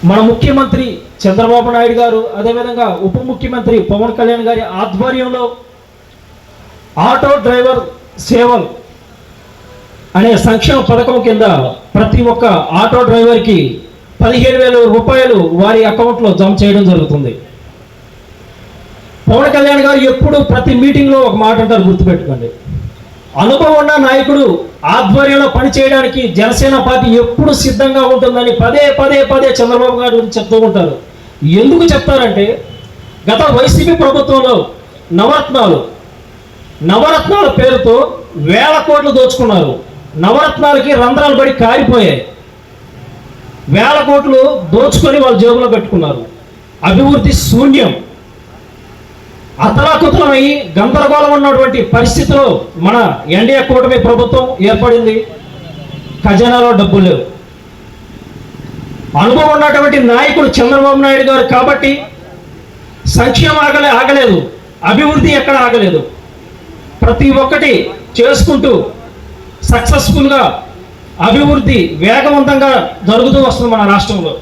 మన ముఖ్యమంత్రి చంద్రబాబు నాయుడు గారు, అదేవిధంగా ఉప ముఖ్యమంత్రి పవన్ కళ్యాణ్ గారి ఆధ్వర్యంలో ఆటో డ్రైవర్ సేవలు అనే సంక్షేమ పథకం కింద ప్రతి ఒక్క ఆటో డ్రైవర్కి 15,000 రూపాయలు వారి అకౌంట్లో జమ చేయడం జరుగుతుంది. పవన్ కళ్యాణ్ గారు ఎప్పుడు ప్రతి మీటింగ్లో ఒక మాట అంటారు, గుర్తుపెట్టుకోండి. అనుభవం ఉన్న నాయకుడు ఆధ్వర్యంలో పనిచేయడానికి జనసేన పార్టీ ఎప్పుడు సిద్ధంగా ఉంటుందని పదే పదే పదే చంద్రబాబు గారి గురించి చెప్తూ ఉంటారు. ఎందుకు చెప్తారంటే, గత వైసీపీ ప్రభుత్వంలో నవరత్నాల పేరుతో వేల కోట్లు దోచుకున్నారు. నవరత్నాలకి రంధ్రాలు పడి కారిపోయాయి. వేల కోట్లు దోచుకొని వాళ్ళ జేబులో పెట్టుకున్నారు. అభివృద్ధి శూన్యం. అతలాకుతలమై గందరగోళం ఉన్నటువంటి పరిస్థితిలో మన ఎన్డీఏ కూటమి ప్రభుత్వం ఏర్పడింది. ఖజానాలో డబ్బులు లేవు. అనుభవం ఉన్నటువంటి నాయకుడు చంద్రబాబు నాయుడు గారు కాబట్టి సంక్షేమం ఆగలేదు, అభివృద్ధి ఎక్కడ ఆగలేదు. ప్రతి ఒక్కటి చేసుకుంటూ సక్సెస్ఫుల్గా అభివృద్ధి వేగవంతంగా జరుగుతూ వస్తుంది మన రాష్ట్రంలో.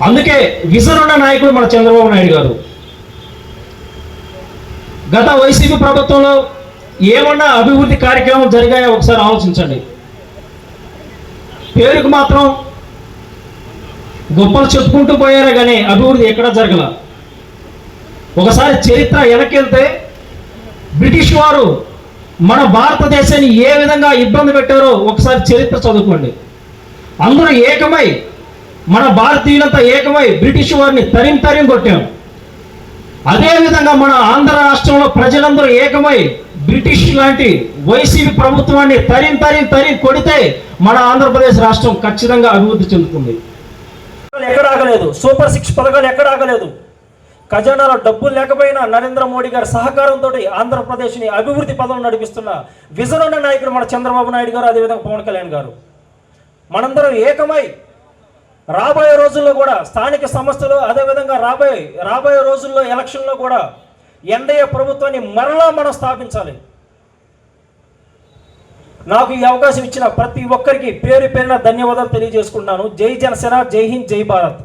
అందుకే విజన్ ఉన్న నాయకుడు మన చంద్రబాబు నాయుడు గారు. గత వైసీపీ ప్రభుత్వంలో ఏమన్నా అభివృద్ధి కార్యక్రమం జరిగాయో ఒకసారి ఆలోచించండి. పేరుకు మాత్రం గొప్పలు చెప్పుకుంటూ పోయారే కానీ అభివృద్ధి ఎక్కడా జరగల. ఒకసారి చరిత్ర వెనకెళ్తే బ్రిటిష్ వారు మన భారతదేశాన్ని ఏ విధంగా ఇబ్బంది పెట్టారో ఒకసారి చరిత్ర చదువుకోండి. అందరూ ఏకమై, మన భారతీయులంతా ఏకమై బ్రిటిష్ వారిని తరిం కొట్టాం. అదేవిధంగా మన ఆంధ్ర రాష్ట్రంలో ప్రజలందరూ ఏకమై బ్రిటిష్ లాంటి వైసీపీ ప్రభుత్వాన్ని తరిం కొడితే మన ఆంధ్రప్రదేశ్ రాష్ట్రం ఖచ్చితంగా అభివృద్ధి చెందుతుంది. ఎక్కడ ఆగలేదు, సూపర్ 6 పథకాలు ఎక్కడ ఆగలేదు. ఖజానాలో డబ్బులు లేకపోయినా నరేంద్ర మోడీ గారి సహకారంతో ఆంధ్రప్రదేశ్ని అభివృద్ధి పదంలో నడిపిస్తున్న విజన్ ఉన్న నాయకుడు మన చంద్రబాబు నాయుడు గారు, అదేవిధంగా పవన్ కళ్యాణ్ గారు. మనందరం ఏకమై రాబోయే రోజుల్లో కూడా స్థానిక సంస్థలు, అదేవిధంగా రాబోయే రోజుల్లో ఎలక్షన్లో కూడా ఎన్డీఏ ప్రభుత్వాన్ని మరలా మనం స్థాపించాలి. నాకు ఈ అవకాశం ఇచ్చిన ప్రతి ఒక్కరికి పేరు పేరున ధన్యవాదాలు తెలియజేసుకుంటున్నాను. జై జనసేన, జై హింద్, జై భారత్.